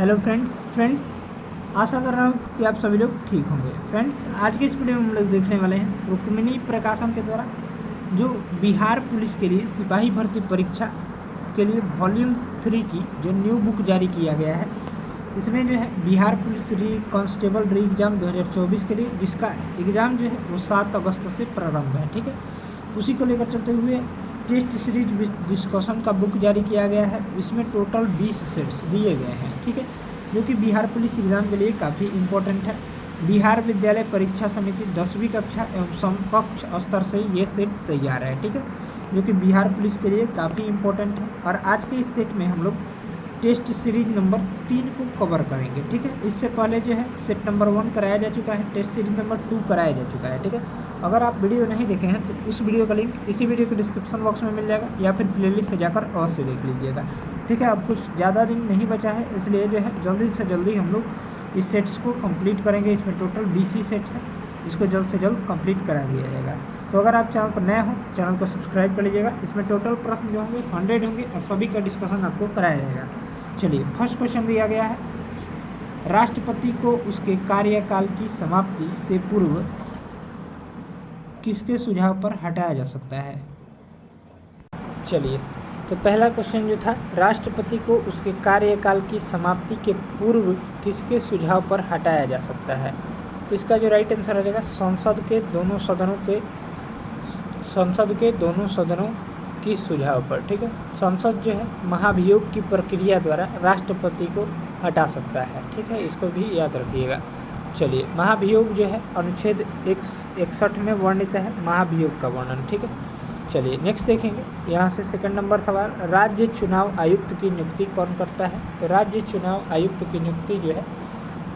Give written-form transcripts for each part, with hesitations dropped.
Hello friends आशा कर रहा हूँ कि आप सभी लोग ठीक होंगे। फ्रेंड्स, आज के इस वीडियो में हम लोग देखने वाले हैं रुक्मिणी प्रकाशन के द्वारा जो बिहार पुलिस के लिए सिपाही भर्ती परीक्षा के लिए वॉल्यूम 3 की जो न्यू बुक जारी किया गया है। इसमें जो है बिहार पुलिस री कांस्टेबल री एग्ज़ाम 2024 के लिए जिसका एग्ज़ाम जो है वो 7 अगस्त से प्रारंभ है। ठीक है, उसी को लेकर चलते हुए टेस्ट सीरीज डिस्कशन का बुक जारी किया गया है। इसमें टोटल 20 सेट्स दिए गए हैं। ठीक है, जो कि बिहार पुलिस एग्ज़ाम के लिए काफ़ी इम्पोर्टेंट है। बिहार विद्यालय परीक्षा समिति 10वीं कक्षा एवं समकक्ष स्तर से ये सेट तैयार है। ठीक है, जो कि बिहार पुलिस के लिए काफ़ी इम्पोर्टेंट है। और आज के इस सेट में हम लोग टेस्ट सीरीज नंबर 3 को कवर करेंगे। ठीक है, इससे पहले जो है सेट नंबर 1 कराया जा चुका है, टेस्ट सीरीज नंबर 2 कराया जा चुका है। ठीक है, अगर आप वीडियो नहीं देखे हैं तो उस वीडियो का लिंक इसी वीडियो के डिस्क्रिप्शन बॉक्स में मिल जाएगा या फिर प्लेलिस्ट से जाकर अवश्य देख लीजिएगा। ठीक है, अब कुछ ज़्यादा दिन नहीं बचा है, इसलिए जो है जल्दी से जल्दी हम लोग इस सेट्स को कंप्लीट करेंगे। इसमें टोटल 20 ही सेट्स हैं, इसको जल्द से जल्द कंप्लीट करा दिया जाएगा। तो अगर आप चैनल पर नए हो, चैनल को सब्सक्राइब कर लीजिएगा। इसमें टोटल प्रश्न जो होंगे 100 होंगे और सभी का डिस्कशन आपको कराया जाएगा। चलिए, फर्स्ट क्वेश्चन दिया गया है, राष्ट्रपति को उसके कार्यकाल की समाप्ति से पूर्व किसके सुझाव पर हटाया जा सकता है। चलिए, तो पहला क्वेश्चन जो था, राष्ट्रपति को उसके कार्यकाल की समाप्ति के पूर्व किसके सुझाव पर हटाया जा सकता है। तो इसका जो राइट आंसर हो जाएगा संसद के दोनों सदनों की सुझाव पर। ठीक है, संसद जो है महाभियोग की प्रक्रिया द्वारा राष्ट्रपति को हटा सकता है। ठीक है, इसको भी याद रखिएगा। चलिए, महाभियोग जो है अनुच्छेद 61 में वर्णित है महाभियोग का वर्णन। ठीक है, चलिए नेक्स्ट देखेंगे। यहाँ से सेकंड नंबर सवाल, राज्य चुनाव आयुक्त की नियुक्ति कौन करता है। तो राज्य चुनाव आयुक्त की नियुक्ति जो है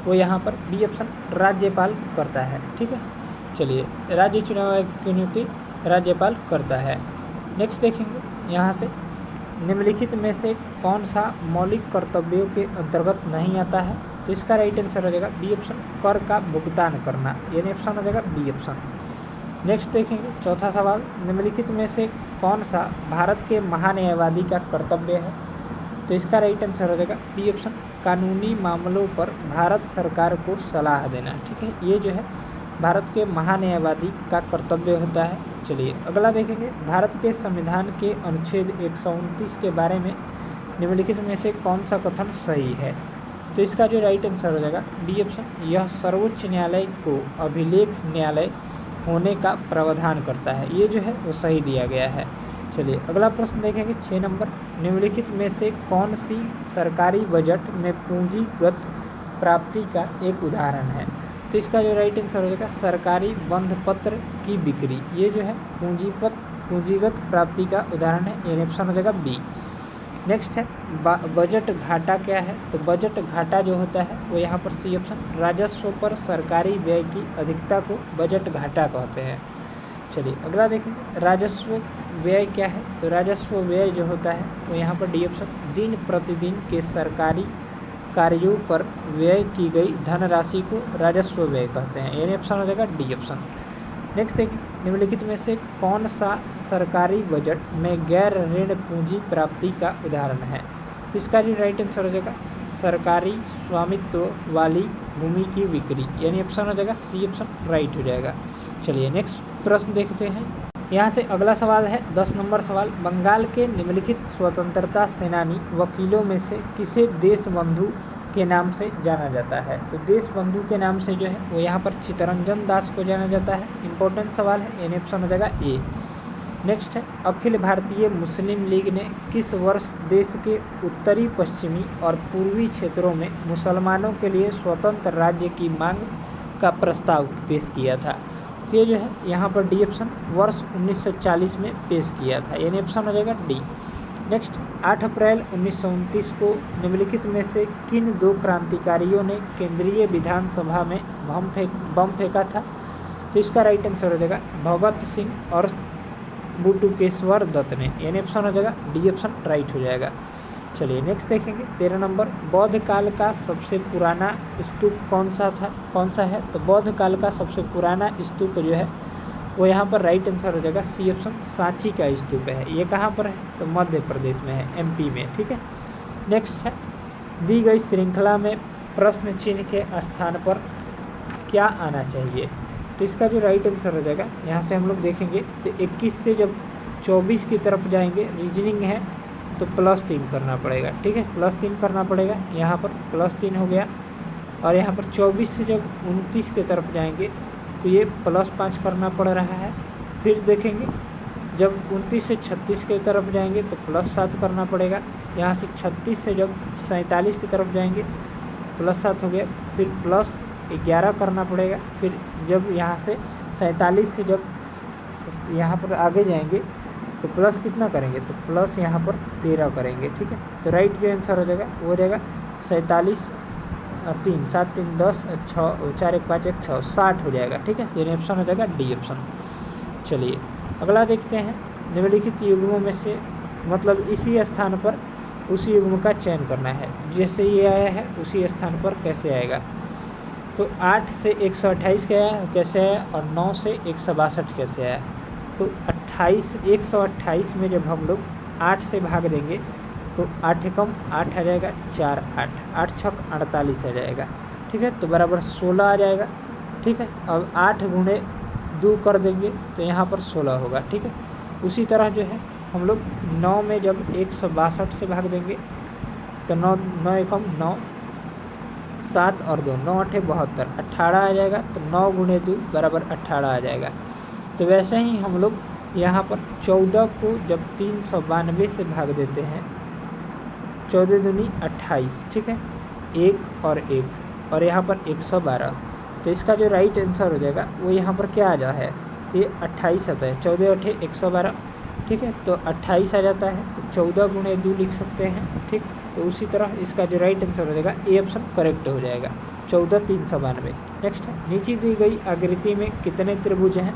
वो यहाँ पर बी ऑप्शन राज्यपाल करता है। ठीक है, चलिए राज्य चुनाव आयुक्त की नियुक्ति राज्यपाल करता है। नेक्स्ट देखेंगे, यहाँ से निम्नलिखित में से कौन सा मौलिक कर्तव्यों के अंतर्गत नहीं आता है। तो इसका राइट आंसर हो जाएगा बी ऑप्शन कर का भुगतान करना, यानी ऑप्शन हो जाएगा बी ऑप्शन। नेक्स्ट देखेंगे चौथा सवाल, निम्नलिखित में से कौन सा भारत के महान्यायवादी का कर्तव्य है। तो इसका राइट आंसर हो जाएगा बी ऑप्शन कानूनी मामलों पर भारत सरकार को सलाह देना। ठीक है, ये जो है भारत के महान्यायवादी का कर्तव्य होता है। चलिए अगला देखेंगे, भारत के संविधान के अनुच्छेद 129 के बारे में निम्नलिखित में से कौन सा कथन सही है। तो इसका जो राइट आंसर हो जाएगा बी ऑप्शन, यह सर्वोच्च न्यायालय को अभिलेख न्यायालय होने का प्रावधान करता है। ये जो है वो सही दिया गया है। चलिए अगला प्रश्न देखेंगे 6 नंबर, निम्नलिखित में से कौन सी सरकारी बजट में पूंजीगत प्राप्ति का एक उदाहरण है। तो इसका जो राइट आंसर हो जाएगा सरकारी बंध पत्र की बिक्री। ये जो है पूंजीगत प्राप्ति का उदाहरण है, ये ऑप्शन हो जाएगा बी। नेक्स्ट है बजट घाटा क्या है। तो बजट घाटा जो होता है वो यहाँ पर सी ऑप्शन, राजस्व पर सरकारी व्यय की अधिकता को बजट घाटा कहते हैं। चलिए अगला देखेंगे, राजस्व व्यय क्या है। तो राजस्व व्यय जो होता है वो यहाँ पर डी ऑप्शन, दिन प्रतिदिन के सरकारी कार्यों पर व्यय की गई धनराशि को राजस्व व्यय कहते हैं, यानी ऑप्शन हो जाएगा डी ऑप्शन। नेक्स्ट देखिए, निम्नलिखित में से कौन सा सरकारी बजट में गैर ऋण पूंजी प्राप्ति का उदाहरण है। तो इसका जो राइट आंसर हो जाएगा सरकारी स्वामित्व वाली भूमि की बिक्री, यानी ऑप्शन हो जाएगा सी ऑप्शन राइट हो जाएगा। चलिए नेक्स्ट प्रश्न देखते हैं। यहाँ से अगला सवाल है 10 नंबर सवाल, बंगाल के निम्नलिखित स्वतंत्रता सेनानी वकीलों में से किसे देशबंधु के नाम से जाना जाता है। तो देशबंधु के नाम से जो है वो यहाँ पर चित्तरंजन दास को जाना जाता है। इंपॉर्टेंट सवाल है, यानी ऑप्शन हो जाएगा ए। नेक्स्ट है, अखिल भारतीय मुस्लिम लीग ने किस वर्ष देश के उत्तरी पश्चिमी और पूर्वी क्षेत्रों में मुसलमानों के लिए स्वतंत्र राज्य की मांग का प्रस्ताव पेश किया था। तो ये जो है यहाँ पर डी ऑप्शन वर्ष 1940 में पेश किया था, यानी ऑप्शन हो जाएगा डी। नेक्स्ट 8 अप्रैल 1929 को निम्नलिखित में से किन 2 क्रांतिकारियों ने केंद्रीय विधानसभा में बम फेंका था। तो इसका राइट आंसर हो जाएगा भगत सिंह और बटुकेश्वर दत्त ने, यानी ऑप्शन हो जाएगा डी ऑप्शन राइट हो जाएगा। चलिए नेक्स्ट देखेंगे 13 नंबर, बौद्ध काल का सबसे पुराना स्तूप कौन सा है। तो बौद्ध काल का सबसे पुराना स्तूप जो है वो यहाँ पर राइट आंसर हो जाएगा सी ऑप्शन सांची का स्तूप है। ये कहाँ पर है। तो मध्य प्रदेश में है, एमपी में। ठीक है, नेक्स्ट है दी गई श्रृंखला में प्रश्न चिन्ह के स्थान पर क्या आना चाहिए। तो इसका जो राइट आंसर हो जाएगा, यहाँ से हम लोग देखेंगे तो 21 से जब 24 की तरफ जाएंगे, रीजनिंग है तो +3 करना पड़ेगा, ठीक है, +3 करना पड़ेगा। यहाँ पर +3 हो गया, और यहाँ पर 24 से जब 29 की तरफ जाएंगे तो ये +5 करना पड़ रहा है। फिर देखेंगे जब 29 से 36 की तरफ जाएंगे तो +7 करना पड़ेगा। यहाँ से 36 से जब 47 की तरफ जाएंगे +7 हो गया, फिर +11 करना पड़ेगा। फिर जब यहाँ से 47 से जब यहाँ पर आगे जाएंगे तो प्लस कितना करेंगे, तो प्लस यहाँ पर 13 करेंगे, ठीक है। तो राइट जो आंसर हो जाएगा वो हो जाएगा 47 3 7 3 10 6 4 1 5 1 6 60 हो जाएगा, ठीक है। ये ऑप्शन हो जाएगा डी ऑप्शन। चलिए अगला देखते हैं, निम्नलिखित युग्मों में से मतलब इसी स्थान पर उसी युग्म का चयन करना है। जैसे ये आया है उसी स्थान पर कैसे आएगा, तो 8 से 128 कैसे आया और 9 से 162 कैसे आया। तो 128 में जब हम लोग 8 से भाग देंगे तो 8 कम 8 आ जाएगा, 4 8 8 छक 48 आ जाएगा, ठीक है। तो बराबर 16 आ जाएगा, ठीक है। अब 8 गुणे 2 कर देंगे तो यहाँ पर 16 होगा, ठीक है। उसी तरह जो है हम लोग 9 में जब 162 से भाग देंगे तो 9 एकम 9 7 और 2 9 8 72 18 आ जाएगा। तो 9 गुणे 2 बराबर 18 आ जाएगा। तो वैसे ही हम लोग यहाँ पर 14 को जब 392 से भाग देते हैं, 14 दूनी 28, ठीक है, 1 और 1 और यहाँ पर 112। तो इसका जो राइट आंसर हो जाएगा वो यहाँ पर क्या आ जाता है, ये 28 आता है, 14 8 112, ठीक है। तो 28 आ जाता है, तो 14 गुणे 2 लिख सकते हैं, ठीक। तो उसी तरह इसका जो राइट आंसर हो जाएगा ए ऑप्शन करेक्ट हो जाएगा, 14 392। नेक्स्ट है, नीचे दी गई आकृति में कितने त्रिभुज हैं।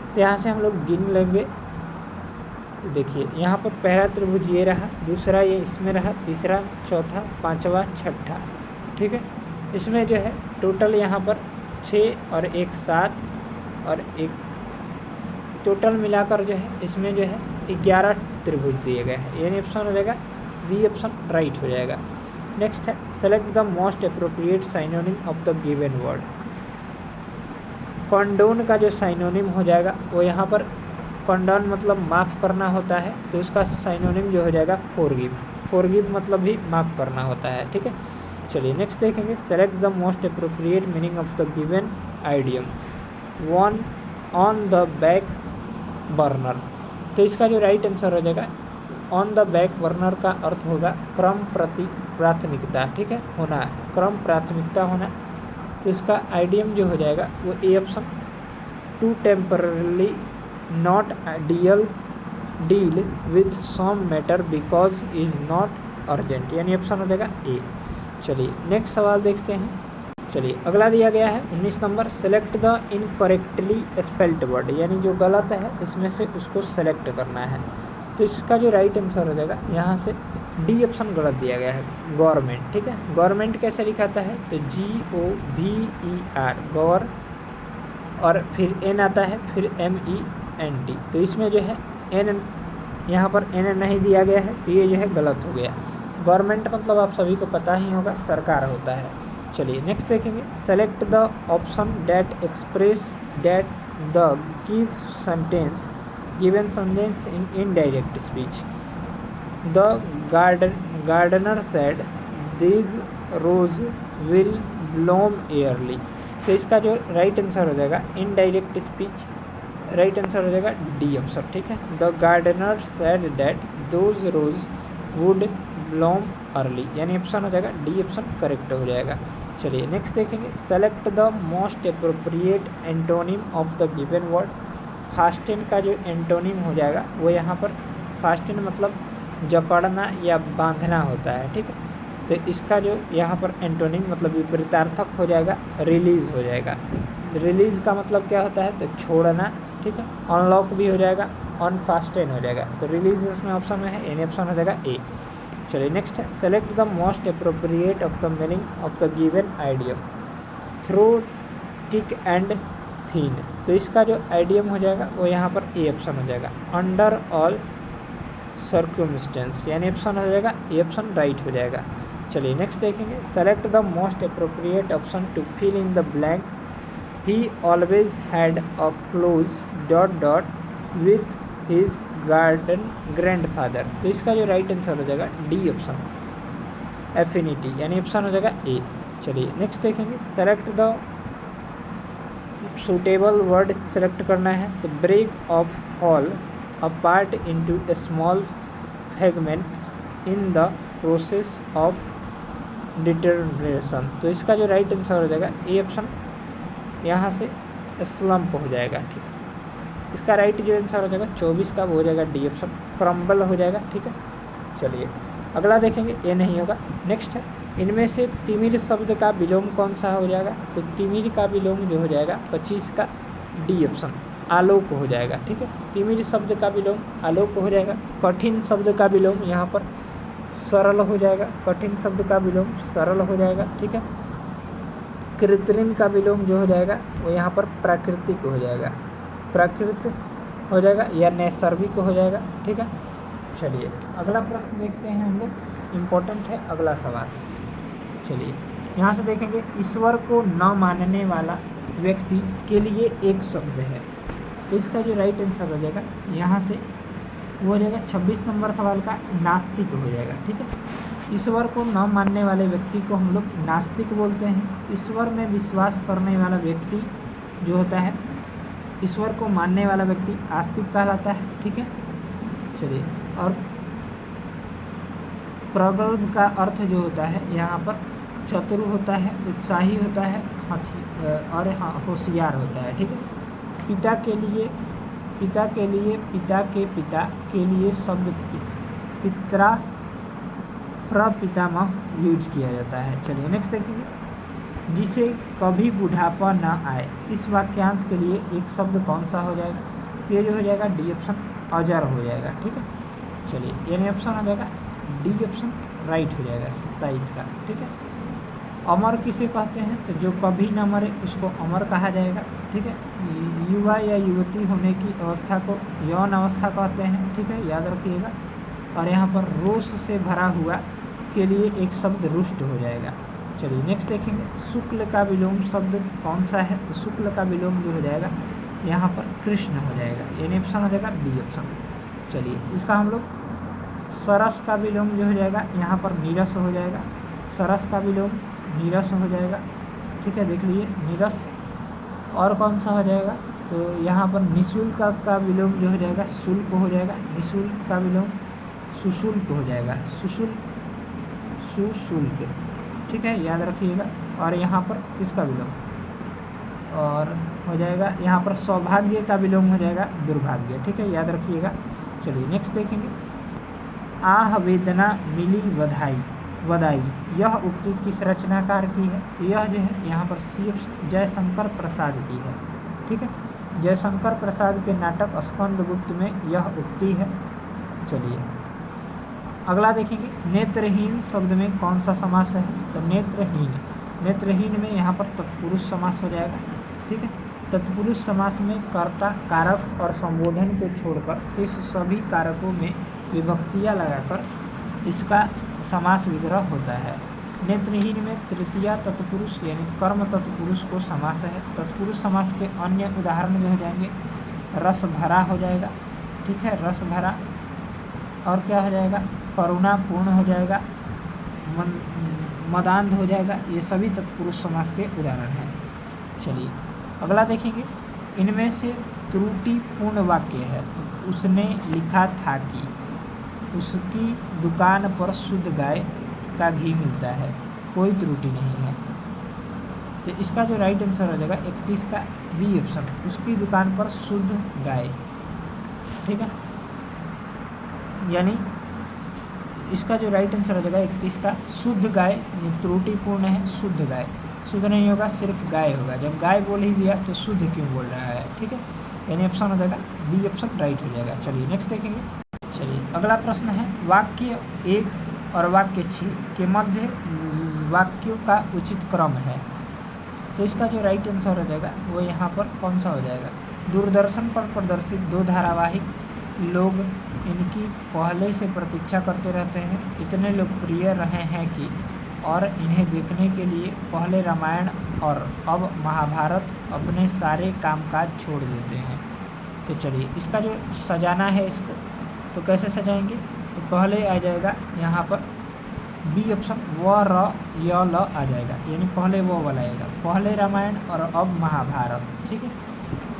तो यहाँ से हम लोग गिन लेंगे। देखिए यहाँ पर पहला त्रिभुज ये रहा, दूसरा ये इसमें रहा, तीसरा, चौथा, पांचवा, छठा, ठीक है। इसमें जो है टोटल यहाँ पर 6 और 1 7 और 1 टोटल मिलाकर जो है इसमें जो है 11 त्रिभुज दिए गए हैं। यानी ऑप्शन हो जाएगा बी ऑप्शन राइट हो जाएगा। नेक्स्ट है, select the most appropriate synonym of the given word. Condone का जो साइनोनिम हो जाएगा वो यहाँ पर, कंडोन मतलब माफ़ करना होता है, तो उसका साइनोनिम जो हो जाएगा फॉरगिव। फॉरगिव मतलब भी माफ़ करना होता है, ठीक है। चलिए नेक्स्ट देखेंगे, select the most appropriate meaning of the given idiom. One on the back burner. तो इसका जो राइट आंसर हो जाएगा ऑन द बैक बर्नर का अर्थ होगा क्रम प्रति प्राथमिकता, ठीक है, होना, क्रम प्राथमिकता होना। तो इसका आइडियम जो हो जाएगा वो A option, to temporarily not deal with some matter because is not urgent, यानी ऑप्शन हो जाएगा ए। चलिए नेक्स्ट सवाल देखते हैं। चलिए अगला दिया गया है 19 number, select the incorrectly spelled word, यानी जो गलत है इसमें से उसको सेलेक्ट करना है। तो इसका जो राइट आंसर हो जाएगा यहाँ से डी ऑप्शन गलत दिया गया है, गवर्नमेंट, ठीक है। गवर्नमेंट कैसे लिखाता है, तो GOVER गवर, और फिर एन आता है, फिर MENT। तो इसमें जो है एन यहाँ पर एन नहीं दिया गया है, तो ये जो है गलत हो गया। गवर्नमेंट मतलब आप सभी को पता ही होगा सरकार होता है। चलिए नेक्स्ट देखेंगे, select the option that express that the given sentence in indirect speech. The gardener said these rose will bloom early. तो इसका जो राइट आंसर हो जाएगा इनडायरेक्ट स्पीच, राइट आंसर हो जाएगा डी ऑप्शन, ठीक है। The gardener said that those rose would bloom early, यानी ऑप्शन हो जाएगा डी ऑप्शन करेक्ट हो जाएगा। चलिए नेक्स्ट देखेंगे, select the most appropriate antonym of the given word. Fasten का जो एंटोनिम हो जाएगा वो यहाँ पर, फास्टिन मतलब जकड़ना या बांधना होता है, ठीक है। तो इसका जो यहाँ पर एंटोनिम मतलब विपरीतार्थक हो जाएगा रिलीज़ हो जाएगा। रिलीज़ का मतलब क्या होता है, तो छोड़ना, ठीक है। अनलॉक भी हो जाएगा, अनफास्टेन हो जाएगा। तो रिलीज इसमें ऑप्शन में है, यानी ऑप्शन हो जाएगा ए। चलिए नेक्स्ट है, select the most appropriate of the meaning of the given idiom. Through thick and थीन। तो इसका जो आइडियम हो जाएगा वो यहाँ पर ए ऑप्शन हो जाएगा, अंडर ऑल सर्क्यूमस्टेंस, यानी ऑप्शन हो जाएगा ए ऑप्शन राइट हो जाएगा। चलिए नेक्स्ट देखेंगे, select the most appropriate option to fill in the blank. He always had a close dot dot with his grandfather. तो इसका जो राइट आंसर हो जाएगा डी ऑप्शन, एफिनिटी, यानी ऑप्शन हो जाएगा ए। चलिए नेक्स्ट देखेंगे, select the suitable word select करना है। तो break of all a part into a small fragments in the process of determination. तो इसका जो राइट आंसर हो जाएगा ए ऑप्शन, यहाँ से स्लम्प हो जाएगा। ठीक है, इसका राइट जो आंसर हो जाएगा 24 का वो हो जाएगा डी ऑप्शन, क्रम्बल हो जाएगा। ठीक है, चलिए अगला देखेंगे, ए नहीं होगा। नेक्स्ट है, इनमें से तिमिर शब्द का विलोम कौन सा हो जाएगा। तो तिमिर का विलोम जो हो जाएगा 25 का डी ऑप्शन, आलोक हो जाएगा। ठीक है, तिमिर शब्द का विलोम आलोक हो जाएगा। कठिन शब्द का विलोम यहाँ पर सरल हो जाएगा, कठिन शब्द का विलोम सरल हो जाएगा। ठीक है, कृत्रिम का विलोम जो हो जाएगा वो यहाँ पर प्राकृतिक हो जाएगा, प्राकृत हो जाएगा या नैसर्गिक हो जाएगा। ठीक है, चलिए अगला प्रश्न देखते हैं हम लोग, इम्पोर्टेंट है अगला सवाल। चलिए यहाँ से देखेंगे, ईश्वर को न मानने वाला व्यक्ति के लिए एक शब्द है। तो इसका जो राइट आंसर हो जाएगा यहाँ से वो हो जाएगा 26 नंबर सवाल का नास्तिक हो जाएगा। ठीक है, ईश्वर को न मानने वाले व्यक्ति को हम लोग नास्तिक बोलते हैं। ईश्वर में विश्वास करने वाला व्यक्ति जो होता है, ईश्वर को मानने वाला व्यक्ति आस्तिक कहलाता है। ठीक है, चलिए, और प्रगल्भ का अर्थ जो होता है यहाँ पर चतुर होता है, उत्साही होता है, और होशियार होता है। ठीक है, पिता के लिए पिता के पिता के लिए शब्द पितरा प्रपितामह यूज किया जाता है। चलिए नेक्स्ट देखेंगे, जिसे कभी बुढ़ापा ना आए, इस वाक्यांश के लिए एक शब्द कौन सा हो जाएगा। तो ये जो हो जाएगा डी ऑप्शन, अजर हो जाएगा। ठीक है, चलिए यानी ऑप्शन हो जाएगा डी ऑप्शन राइट हो जाएगा 27 का। ठीक है, अमर किसे कहते हैं, तो जो कभी न मरे उसको अमर कहा जाएगा। ठीक है, युवा या युवती होने की अवस्था को यौन अवस्था कहते हैं। ठीक है, याद रखिएगा। और यहाँ पर रोष से भरा हुआ के लिए एक शब्द रुष्ट हो जाएगा। चलिए नेक्स्ट देखेंगे, शुक्ल का विलोम शब्द कौन सा है। तो शुक्ल का विलोम जो हो जाएगा यहाँ पर कृष्ण हो जाएगा, यानी ऑप्शन हो जाएगा डी ऑप्शन। चलिए इसका हम लोग सरस का विलोम जो हो जाएगा यहाँ पर नीरस हो जाएगा, सरस का विलोम नीरस हो जाएगा। ठीक है, देख लीजिए नीरस। और कौन सा हो जाएगा, तो यहाँ पर निःशुल्क का विलोम जो हो जाएगा शुल्क हो जाएगा, निःशुल्क का विलोम सुशुल्क हो जाएगा, सुशुल्क। ठीक है, याद रखिएगा। और यहाँ पर किसका विलोम और हो जाएगा, यहाँ पर सौभाग्य का विलोम हो जाएगा दुर्भाग्य। ठीक है, याद रखिएगा। चलिए नेक्स्ट देखेंगे, आह वेदना मिली बधाई, यह उक्ति किस रचनाकार की है। तो यह जो है यहाँ पर सी जयशंकर प्रसाद की है। ठीक है, जयशंकर प्रसाद के नाटक स्कंदगुप्त में यह उक्ति है। चलिए अगला देखेंगे, नेत्रहीन शब्द में कौन सा समास है। तो नेत्रहीन में यहाँ पर तत्पुरुष समास हो जाएगा। ठीक है, तत्पुरुष समास में कर्ता, कारक और संबोधन को छोड़कर शेष सभी कारकों में विभक्तियाँ लगाकर इसका समास विग्रह होता है। नेत्रहीन में तृतीया तत्पुरुष यानी कर्म तत्पुरुष को समास है। तत्पुरुष समास के अन्य उदाहरण जो हो जाएंगे, रस भरा हो जाएगा। ठीक है, रस भरा। और क्या हो जाएगा, करुणापूर्ण हो जाएगा, मदान्ध हो जाएगा। ये सभी तत्पुरुष समास के उदाहरण हैं। चलिए अगला देखेंगे, इनमें से त्रुटिपूर्ण वाक्य है। तो उसने लिखा था कि उसकी दुकान पर शुद्ध गाय का घी मिलता है, कोई त्रुटि नहीं है। तो इसका जो राइट आंसर हो जाएगा 31 का बी ऑप्शन, उसकी दुकान पर शुद्ध गाय। ठीक है, यानी इसका जो राइट आंसर हो जाएगा 31 का शुद्ध गाय, त्रुटिपूर्ण है शुद्ध गाय, शुद्ध नहीं होगा सिर्फ गाय होगा। जब गाय बोल ही दिया तो शुद्ध क्यों बोल रहा है। ठीक है, यानी ऑप्शन हो जाएगा बी ऑप्शन राइट हो जाएगा। चलिए नेक्स्ट देखेंगे। चलिए अगला प्रश्न है, वाक्य 1 और वाक्य 6 के मध्य वाक्यों का उचित क्रम है। तो इसका जो राइट आंसर हो जाएगा वो यहाँ पर कौन सा हो जाएगा, दूरदर्शन पर प्रदर्शित 2 धारावाहिक लोग इनकी पहले से प्रतीक्षा करते रहते हैं, इतने लोकप्रिय रहे हैं कि और इन्हें देखने के लिए पहले रामायण और अब महाभारत अपने सारे कामकाज छोड़ देते हैं। तो चलिए इसका जो सजाना है इसको तो कैसे सजाएंगे, तो पहले आ जाएगा यहाँ पर बी ऑप्शन व र य ल आ जाएगा, यानी पहले वो वाला आएगा, पहले रामायण और अब महाभारत, ठीक है।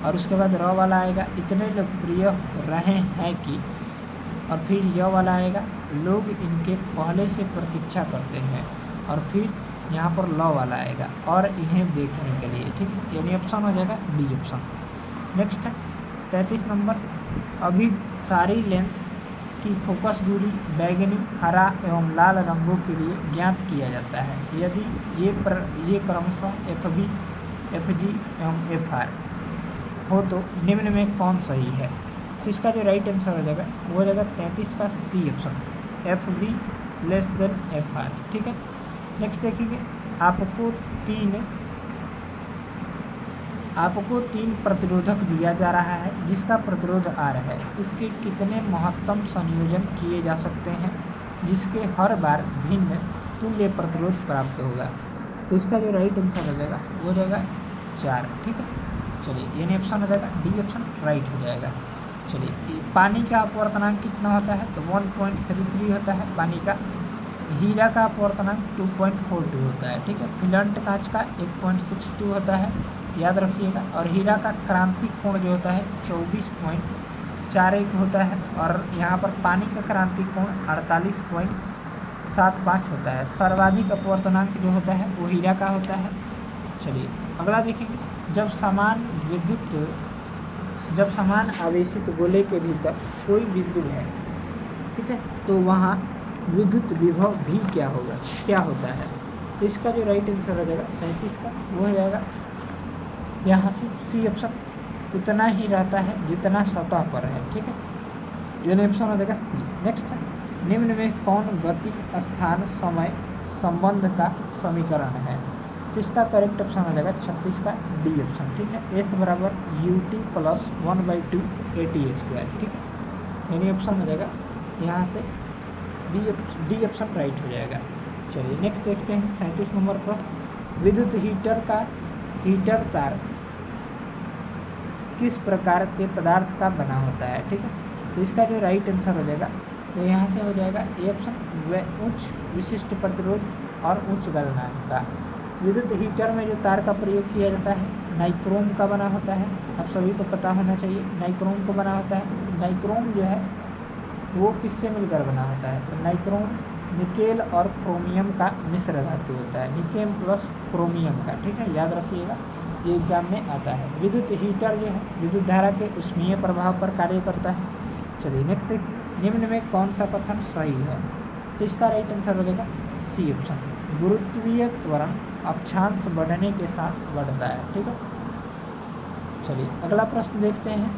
और उसके बाद र वाला आएगा इतने लोकप्रिय रहे हैं कि, और फिर य वाला आएगा लोग इनके पहले से प्रतीक्षा करते हैं, और फिर यहाँ पर ल वाला आएगा और इन्हें देखने के लिए, ठीक है, यानी ऑप्शन हो जाएगा डी ऑप्शन। नेक्स्ट है 33 नंबर, अभी सारी लेंस की फोकस दूरी बैगनी, हरा एवं लाल रंगों के लिए ज्ञात किया जाता है यदि ये क्रमशः FB, FG एवं FR हो तो निम्न में कौन सही है। तो इसका जो राइट आंसर हो जाएगा वो हो जाएगा 33 का C option, FB less than FR, ठीक है। नेक्स्ट देखेंगे, आपको तीन प्रतिरोधक दिया जा रहा है जिसका प्रतिरोध R है, इसके कितने महत्तम संयोजन किए जा सकते हैं जिसके हर बार भिन्न तुल्य प्रतिरोध प्राप्त होगा। तो इसका जो राइट आंसर हो जाएगा वो हो जाएगा 4, ठीक है। चलिए यानी ऑप्शन हो जाएगा डी ऑप्शन राइट हो जाएगा। चलिए पानी का अपवर्तनांक कितना होता है, तो 1.33 होता है पानी का। हीरा का अपवर्तनांक 2.42 होता है, ठीक है। फिलंट कांच का 1.62 होता है, याद रखिएगा। और हीरा का क्रांति कोण जो होता है 24.41 होता है, और यहाँ पर पानी का क्रांति कोण 48.75 होता है। सर्वाधिक अपवर्तनांक जो होता है वो हीरा का होता है। चलिए अगला देखेंगे, जब समान आवेशित गोले के भीतर कोई बिंदु है, ठीक है, तो वहाँ विद्युत विभव भी क्या होता है। तो इसका जो राइट आंसर हो जाएगा 35 का वो हो जाएगा यहाँ से सी ऑप्शन, उतना ही रहता है जितना सतह पर है, ठीक है, यानी ऑप्शन हो जाएगा सी। नेक्स्ट है, निम्न में कौन गति स्थान समय संबंध का समीकरण है। तो इसका करेक्ट ऑप्शन हो जाएगा 36 का डी ऑप्शन, ठीक है। एस बराबर ut प्लस 1/2 AT², ठीक है, यानी ऑप्शन हो जाएगा यहाँ से डी ऑप्शन राइट हो जाएगा। चलिए नेक्स्ट देखते हैं 37 नंबर प्रश्न, विद्युत हीटर तार किस प्रकार के पदार्थ का बना होता है, ठीक है। तो इसका जो राइट आंसर हो जाएगा वो यहाँ से हो जाएगा ए ऑप्शन, उच्च विशिष्ट प्रतिरोध और उच्च गलनांक का। विद्युत हीटर में जो तार का प्रयोग किया जाता है नाइक्रोम का बना होता है, आप सभी को पता होना चाहिए नाइक्रोम को बना होता है। नाइक्रोम जो है वो किससे मिलकर बना होता है, तो नाइक्रोम निकेल और क्रोमियम का मिश्र धातु होता है, निकेल प्लस क्रोमियम का, ठीक है, याद रखिएगा, ये एग्जाम में आता है। विद्युत हीटर जो है विद्युत धारा के उष्मीय प्रभाव पर कार्य करता है। चलिए नेक्स्ट देखिए, निम्न में कौन सा कथन सही है। तो इसका राइट आंसर हो जाएगा सी ऑप्शन, गुरुत्वीय त्वरण अक्षांश बढ़ने के साथ बढ़ता है, ठीक है। चलिए अगला प्रश्न देखते हैं,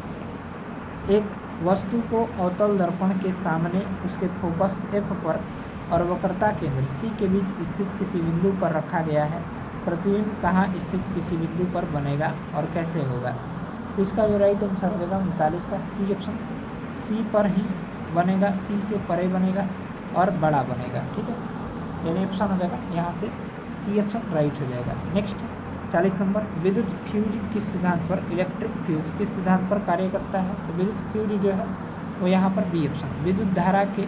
एक वस्तु को अवतल दर्पण के सामने उसके फोकस F पर और वक्रता केंद्र C के बीच स्थित किसी बिंदु पर रखा गया है, प्रतिबिंब कहाँ स्थित किसी बिंदु पर बनेगा और कैसे होगा। तो इसका जो राइट आंसर हो जाएगा 39 का सी ऑप्शन, C पर ही बनेगा, C से परे बनेगा और बड़ा बनेगा, ठीक है, यानी ऑप्शन हो जाएगा यहाँ से सी ऑप्शन राइट हो जाएगा। नेक्स्ट 40 नंबर, विद्युत फ्यूज किस सिद्धांत पर, इलेक्ट्रिक फ्यूज किस सिद्धांत पर कार्य करता है। तो विद्युत फ्यूज जो है वो यहाँ पर बी ऑप्शन, विद्युत धारा के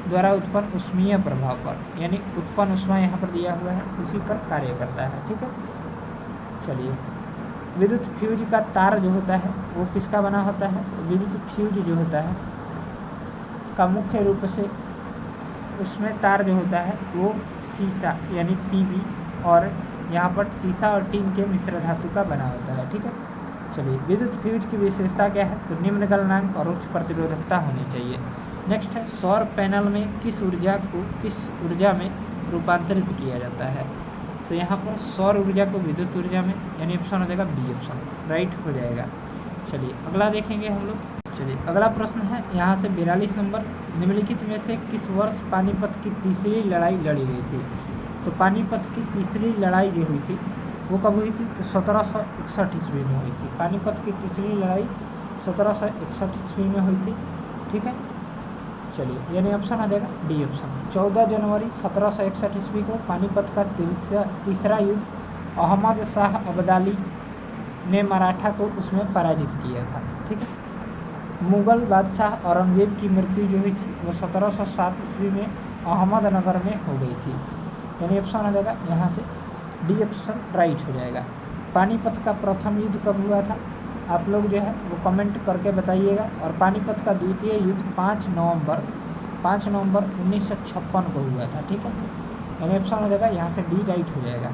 द्वारा उत्पन्न उष्मीय प्रभाव पर, यानी उत्पन्न उष्मा यहाँ पर दिया हुआ है उसी पर कार्य करता है, ठीक है। चलिए विद्युत फ्यूज का तार जो होता है वो किसका बना होता है, तो विद्युत फ्यूज जो होता है का मुख्य रूप से उसमें तार जो होता है वो शीशा यानी PB और यहाँ पर शीशा और टीन के मिश्र धातु का बना होता है, ठीक है। चलिए विद्युत फ्यूज की विशेषता क्या है, तो निम्न गलनांक और उच्च प्रतिरोधकता होनी चाहिए। नेक्स्ट है, सौर पैनल में किस ऊर्जा में रूपांतरित किया जाता है। तो यहाँ पर सौर ऊर्जा को विद्युत ऊर्जा में, यानी ऑप्शन हो जाएगा बी ऑप्शन राइट हो जाएगा। चलिए अगला देखेंगे हम लोग। चलिए अगला प्रश्न है यहाँ से 42 नंबर, निम्नलिखित में से किस वर्ष पानीपत की तीसरी लड़ाई लड़ी गई थी। तो पानीपत की तीसरी लड़ाई जो हुई थी वो कब हुई थी, तो 1761 ईस्वी में हुई थी। पानीपत की तीसरी लड़ाई 1761 ईस्वी में हुई थी, ठीक है। चलिए यानी ऑप्शन आ जाएगा डी ऑप्शन। 14 जनवरी 1761 ईस्वी को पानीपत का तीसरा युद्ध अहमद शाह अब्दाली ने मराठा को उसमें पराजित किया था। ठीक है। मुगल बादशाह औरंगजेब की मृत्यु जो हुई थी वो 1707 ईस्वी में अहमदनगर में हो गई थी। यानी ऑप्शन आ जाएगा यहाँ से डी ऑप्शन राइट हो जाएगा। पानीपत का प्रथम युद्ध कब हुआ था आप लोग जो है वो कमेंट करके बताइएगा। और पानीपत का द्वितीय युद्ध 5 नवंबर 1956 को हुआ था। ठीक है। यानी ऑप्शन हो जाएगा यहाँ से डी राइट हो जाएगा।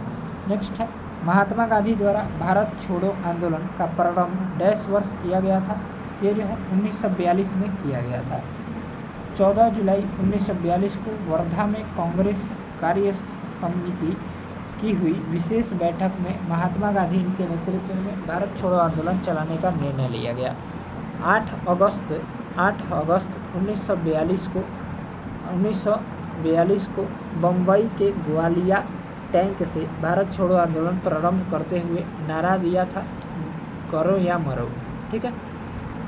नेक्स्ट है महात्मा गांधी द्वारा भारत छोड़ो आंदोलन का प्रारंभ डैश वर्ष किया गया था। ये जो है 1942 में किया गया था। 14 जुलाई 1942 को वर्धा में कांग्रेस कार्य समिति की हुई विशेष बैठक में महात्मा गांधी के नेतृत्व में भारत छोड़ो आंदोलन चलाने का निर्णय लिया गया। 8 अगस्त 1942 को बम्बई के ग्वालिया टैंक से भारत छोड़ो आंदोलन प्रारंभ करते हुए नारा दिया था करो या मरो। ठीक है।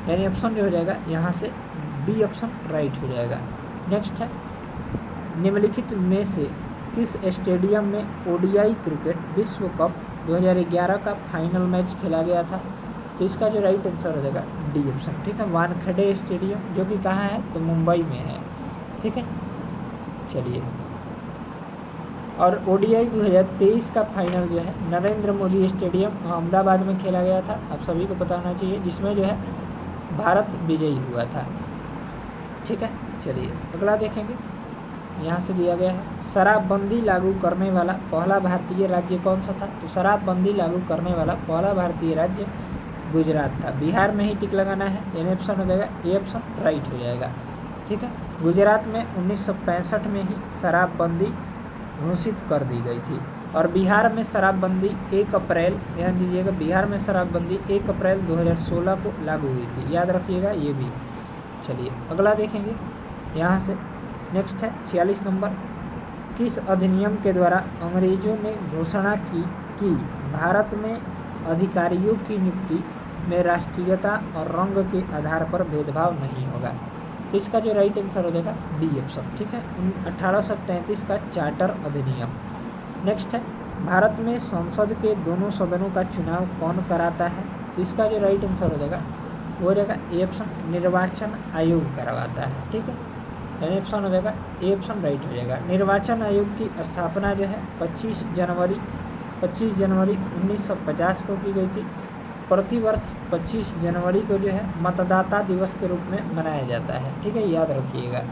यानी ऑप्शन जो हो जाएगा यहाँ से बी ऑप्शन राइट हो जाएगा। नेक्स्ट है निम्नलिखित में से किस स्टेडियम में ओडीआई क्रिकेट विश्व कप 2011 का फाइनल मैच खेला गया था। तो इसका जो राइट आंसर हो जाएगा डी ऑप्शन। ठीक है। वानखेड़े स्टेडियम जो कि कहाँ है तो मुंबई में है। ठीक है। चलिए और ओडीआई 2023 का फाइनल जो है नरेंद्र मोदी स्टेडियम अहमदाबाद में खेला गया था। आप सभी को पता होना चाहिए जिसमें जो है भारत विजयी हुआ था। ठीक है। चलिए अगला देखेंगे। यहाँ से दिया गया है शराबबंदी लागू करने वाला पहला भारतीय राज्य कौन सा था। तो शराबबंदी लागू करने वाला पहला भारतीय राज्य गुजरात था। बिहार में ही टिक लगाना है। यानी ऑप्शन हो जाएगा ए ऑप्शन राइट हो जाएगा। ठीक है। गुजरात में 1965 में ही शराबबंदी घोषित कर दी गई थी और बिहार में शराबबंदी 1 अप्रैल ध्यान दीजिएगा बिहार में शराबबंदी 1 अप्रैल 2016 को लागू हुई थी। याद रखिएगा ये भी। चलिए अगला देखेंगे। यहाँ से नेक्स्ट है 46 नंबर। किस अधिनियम के द्वारा अंग्रेजों ने घोषणा की कि भारत में अधिकारियों की नियुक्ति में राष्ट्रीयता और रंग के आधार पर भेदभाव नहीं होगा। तो इसका जो राइट आंसर हो जाएगा डी ऑप्शन। ठीक है। 1833 का चार्टर अधिनियम। नेक्स्ट है भारत में संसद के दोनों सदनों का चुनाव कौन कराता है। तो इसका जो राइट आंसर हो जाएगा वो हो जाएगा ए ऑप्शन निर्वाचन आयोग करवाता है। ठीक है। यानी ऑप्शन हो जाएगा ए ऑप्शन राइट हो जाएगा। निर्वाचन आयोग की स्थापना जो है 25 जनवरी 1950 को की गई थी। प्रतिवर्ष 25 जनवरी को जो है मतदाता दिवस के रूप में मनाया जाता है। ठीक है। याद रखिएगा।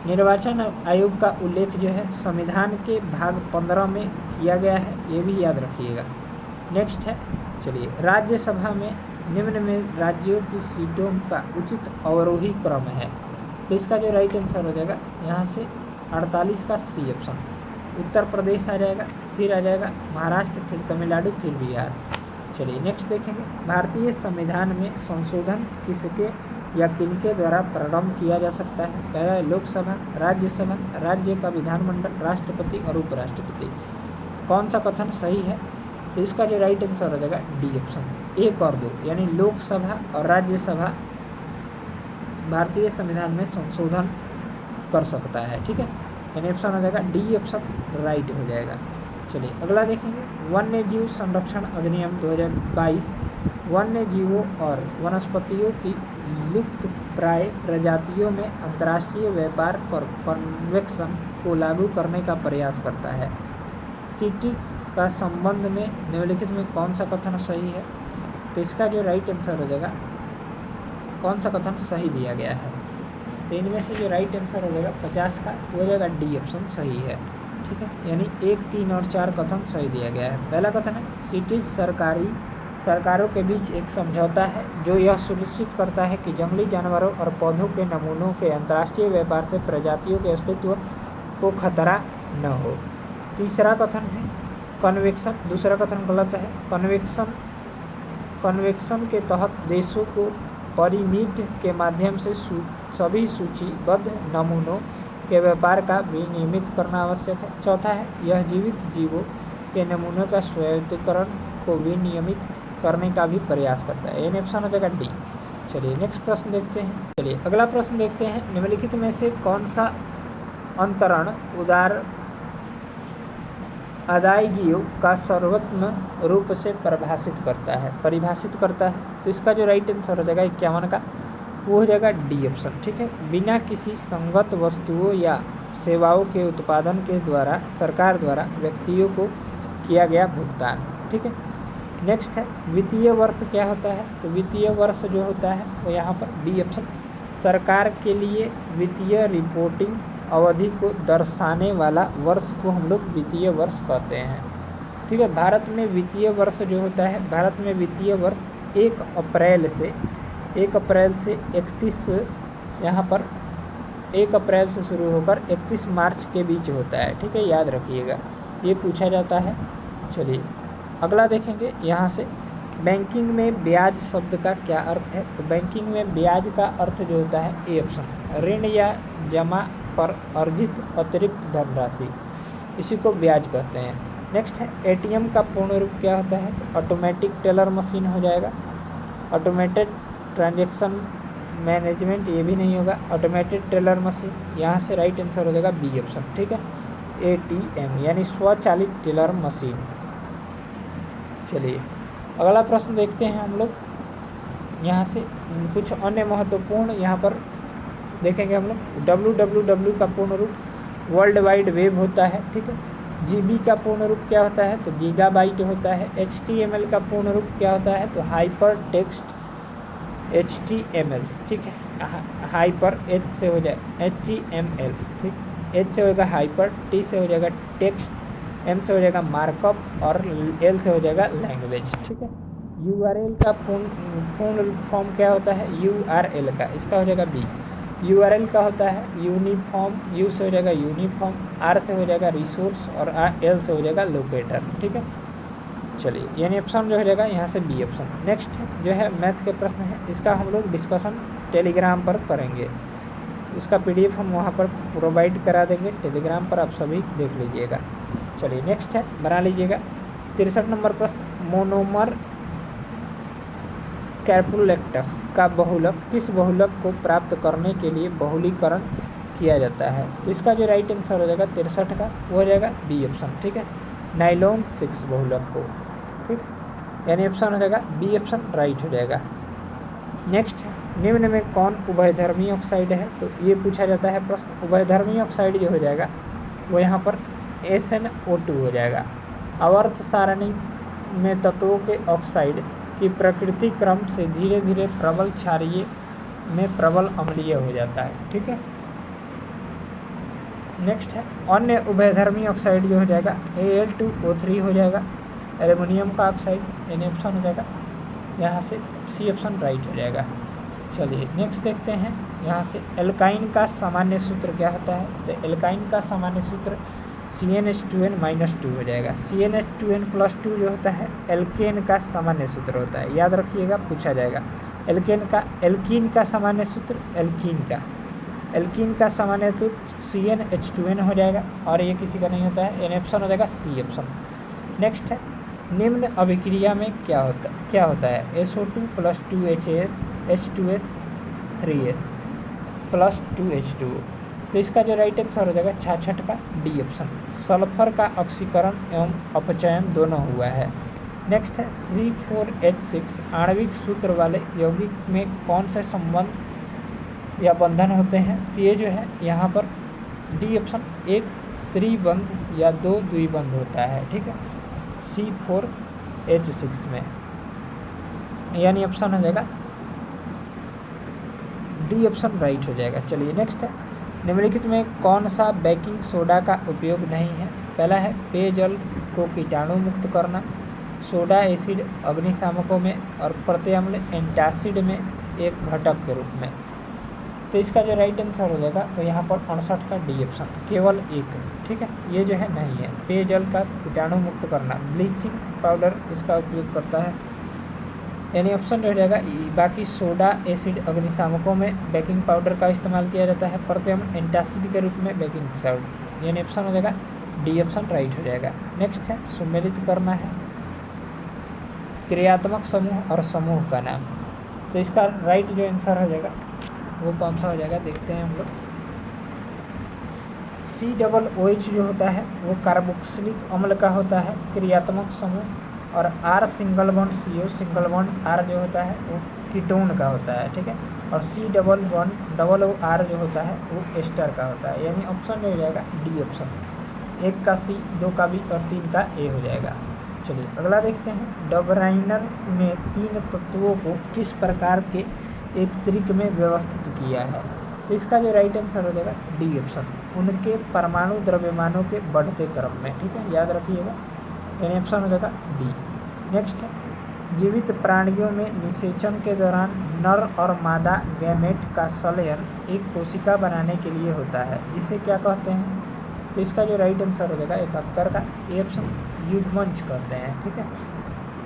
निर्वाचन आयोग का उल्लेख जो है संविधान के भाग 15 में किया गया है। ये भी याद रखिएगा। नेक्स्ट है चलिए राज्यसभा में निम्न में राज्यों की सीटों का उचित अवरोही क्रम है। तो इसका जो राइट आंसर हो जाएगा यहाँ से 48 का सी ऑप्शन। उत्तर प्रदेश आ जाएगा, फिर आ जाएगा महाराष्ट्र, फिर तमिलनाडु, फिर बिहार। चलिए नेक्स्ट देखेंगे। भारतीय संविधान में संशोधन किसके या किनके द्वारा प्रारंभ किया जा सकता है। पहला है लोकसभा, राज्यसभा, राज्य का विधानमंडल, राष्ट्रपति और उपराष्ट्रपति। कौन सा कथन सही है। तो इसका जो राइट आंसर हो जाएगा डी ऑप्शन। 1 और 2 यानी लोकसभा और राज्यसभा भारतीय संविधान में संशोधन कर सकता है। ठीक है। यानी ऑप्शन हो जाएगा डी ऑप्शन राइट हो जाएगा। चलिए अगला देखेंगे। वन्य जीव संरक्षण अधिनियम 2022 वन्य जीवों और वनस्पतियों की लुप्त प्राय प्रजातियों में अंतर्राष्ट्रीय व्यापार पर कन्वेंशन को लागू करने का प्रयास करता है। सीटीज का संबंध में निम्नलिखित में कौन सा कथन सही है। तो इसका जो राइट आंसर हो जाएगा कौन सा कथन सही दिया गया है। तो इनमें से जो राइट आंसर हो जाएगा 50 का वो हो जाएगा डी ऑप्शन सही है। ठीक है। यानी 1, 3 और 4 कथन सही दिया गया है। पहला कथन है सिटीज सरकारों के बीच एक समझौता है जो यह सुनिश्चित करता है कि जंगली जानवरों और पौधों के नमूनों के अंतर्राष्ट्रीय व्यापार से प्रजातियों के अस्तित्व को खतरा न हो। तीसरा कथन है कन्वेक्शन। दूसरा कथन गलत है। कन्वेक्शन के तहत देशों को परिमिट के माध्यम से सभी सूचीबद्ध नमूनों के व्यापार का विनियमित करना आवश्यक है। चौथा है यह जीवित जीवों के नमूनों का स्वायत्तीकरण को विनियमित करने का भी प्रयास करता है। यानी ऑप्शन हो जाएगा डी। चलिए नेक्स्ट प्रश्न देखते हैं। चलिए अगला प्रश्न देखते हैं, निम्नलिखित में से कौन सा अंतरण उदार अदायगियों का सर्वोत्तम रूप से परिभाषित करता है। तो इसका जो राइट आंसर हो जाएगा 51 का, वो हो जाएगा डी ऑप्शन। ठीक है, बिना किसी संगत वस्तुओं या सेवाओं के उत्पादन के द्वारा सरकार द्वारा व्यक्तियों को किया गया भुगतान। ठीक है, नेक्स्ट है वित्तीय वर्ष क्या होता है। तो वित्तीय वर्ष जो होता है वो यहाँ पर डी ऑप्शन, सरकार के लिए वित्तीय रिपोर्टिंग अवधि को दर्शाने वाला वर्ष को हम लोग वित्तीय वर्ष कहते हैं। ठीक है, भारत में वित्तीय वर्ष जो होता है, भारत में वित्तीय वर्ष 1 अप्रैल से 31 यहाँ पर 1 अप्रैल से शुरू होकर 31 मार्च के बीच होता है। ठीक है, याद रखिएगा, ये पूछा जाता है। चलिए अगला देखेंगे, यहाँ से बैंकिंग में ब्याज शब्द का क्या अर्थ है। तो बैंकिंग में ब्याज का अर्थ जो होता है ए ऑप्शन, ऋण या जमा पर अर्जित अतिरिक्त धनराशि, इसी को ब्याज कहते हैं। नेक्स्ट है एटीएम का पूर्ण रूप क्या होता है। तो ऑटोमेटिक टेलर मशीन हो जाएगा, ऑटोमेटेड ट्रांजैक्शन मैनेजमेंट ये भी नहीं होगा, ऑटोमेटेड टेलर मशीन, यहाँ से राइट आंसर हो जाएगा बी ऑप्शन। ठीक है, एटीएम यानी स्वचालित टेलर मशीन। चलिए अगला प्रश्न देखते हैं हम लोग, यहाँ से कुछ अन्य महत्वपूर्ण यहाँ पर देखेंगे हम लोग। www का पूर्ण रूप वर्ल्ड वाइड वेब होता है। ठीक है, जीबी का पूर्ण रूप क्या होता है। तो गीगाबाइट होता है। HTML का पूर्ण रूप क्या होता है। तो हाइपर टेक्स्ट HTML। ठीक है, हाइपर H से हो जाए HTML। ठीक, H से होगा हाइपर, T से हो जाएगा टेक्स्ट, M से हो जाएगा मार्कअप और L से हो जाएगा लैंग्वेज। ठीक है, URL का पूर्ण फॉर्म क्या होता है। URL का, इसका हो जाएगा B। URL का होता है यूनिफॉर्म, U से हो जाएगा यूनिफॉर्म, R से हो जाएगा रिसोर्स और L से हो जाएगा लोकेटर। ठीक है, चलिए यानी ऑप्शन जो हो जाएगा यहाँ से बी ऑप्शन। नेक्स्ट जो है मैथ के प्रश्न है, इसका हम लोग डिस्कशन टेलीग्राम पर करेंगे, इसका PDF हम वहाँ पर प्रोवाइड करा देंगे टेलीग्राम पर, आप सभी देख लीजिएगा। चलिए नेक्स्ट है, बना लीजिएगा 63 नंबर प्रश्न, मोनोमर कैपुलेक्टस का बहुलक किस बहुलक को प्राप्त करने के लिए बहुलीकरण किया जाता है। तो इसका जो राइट आंसर हो जाएगा 63 का, वो हो जाएगा बी ऑप्शन। ठीक है, नाइलॉन 6 बहुलक को। ठीक, यानी ऑप्शन हो जाएगा बी ऑप्शन राइट हो जाएगा। नेक्स्ट है, निम्न में कौन उभयधर्मी ऑक्साइड है। तो ये पूछा जाता है प्रश्न, उभयधर्मी ऑक्साइड जो हो जाएगा वो यहाँ पर SnO2 हो जाएगा। आवर्त सारणी में तत्वों के ऑक्साइड की प्रकृति क्रम से धीरे धीरे प्रबल क्षारीय में प्रबल अम्लीय हो जाता है। ठीक है, नेक्स्ट है अन्य उभयधर्मी ऑक्साइड जो हो जाएगा Al2O3 हो जाएगा, एल्युमिनियम का ऑक्साइड, यानी ऑप्शन हो जाएगा यहाँ से सी ऑप्शन राइट हो जाएगा। चलिए नेक्स्ट देखते हैं, यहाँ से एल्काइन का सामान्य सूत्र क्या होता है। तो एल्काइन का सामान्य सूत्र CnH2n-2 हो जाएगा। CnH2n+2 जो होता है एल्केन का सामान्य सूत्र होता है, याद रखिएगा, पूछा जाएगा। एल्कीन का सामान्य सूत्र एल्कीन का सामान्य सूत्र CnH2n हो जाएगा, और ये किसी का नहीं होता है, यानी ऑप्शन हो जाएगा सी ऑप्शन। नेक्स्ट है, निम्न अभिक्रिया में क्या होता है। SO2 + 2HAS H2S 3S + 2H2O। तो इसका जो राइट आंसर हो जाएगा 66 का डी ऑप्शन। सल्फर का ऑक्सीकरण एवं अपचयन दोनों हुआ है। नेक्स्ट है C4H6 आणविक सूत्र वाले यौगिक में कौन से संबंध या बंधन होते हैं। तो ये जो है यहाँ पर डी ऑप्शन, एक त्रिबंध या 2 द्विबंध होता है। ठीक है, C4H6 में, यानी ऑप्शन हो जाएगा डी ऑप्शन राइट हो जाएगा। चलिए नेक्स्ट है, निम्नलिखित में कौन सा बेकिंग सोडा का उपयोग नहीं है। पहला है पेयजल को कीटाणु मुक्त करना, सोडा एसिड अग्निशामकों में और प्रत्यम्ल एंटासिड में एक घटक के रूप में। तो इसका जो राइट आंसर हो जाएगा तो यहाँ पर 68 का डी ऑप्शन, केवल एक। ठीक है, ये जो है नहीं है। पेयजल का कीटाणु मुक्त करना, ब्लीचिंग पाउडर इसका उपयोग करता है, यानी ऑप्शन रह जाएगा। बाकी सोडा एसिड अग्निशामकों में बेकिंग पाउडर का इस्तेमाल किया जाता है, प्रत्यम्ल एंटासिड के रूप में बेकिंग पाउडर, यानी ऑप्शन हो जाएगा डी ऑप्शन राइट हो जाएगा। नेक्स्ट है, सुमेलित करना है क्रियात्मक समूह और समूह का नाम। तो इसका राइट जो आंसर हो जाएगा वो कौन सा हो जाएगा, देखते हैं हम लोग। COOH जो होता है वो कार्बोक्सिलिक अम्ल का होता है क्रियात्मक समूह, और R single bond CO single bond R जो होता है वो कीटोन का होता है, ठीक है। और C डबल बॉन्ड OR जो होता है वो एस्टर का होता है, यानी ऑप्शन हो जाएगा डी ऑप्शन। 1 का C, 2 का B और 3 का A हो जाएगा। चलिए अगला देखते हैं। डबराइनर ने 3 तत्वों को किस प्रकार के एक त्रिक में व्यवस्थित किया है, तो इसका जो राइट आंसर हो जाएगा डी ऑप्शन, उनके परमाणु द्रव्यमानों के बढ़ते क्रम में, ठीक है, याद रखिएगा, यानी ऑप्शन हो जाएगा डी। नेक्स्ट है, जीवित प्राणियों में निषेचन के दौरान नर और मादा गैमेट का संलयन एक कोशिका बनाने के लिए होता है, जिसे क्या कहते हैं, तो इसका जो राइट आंसर हो जाएगा 71 का ए ऑप्शन, युग्मंज कहते हैं, ठीक है।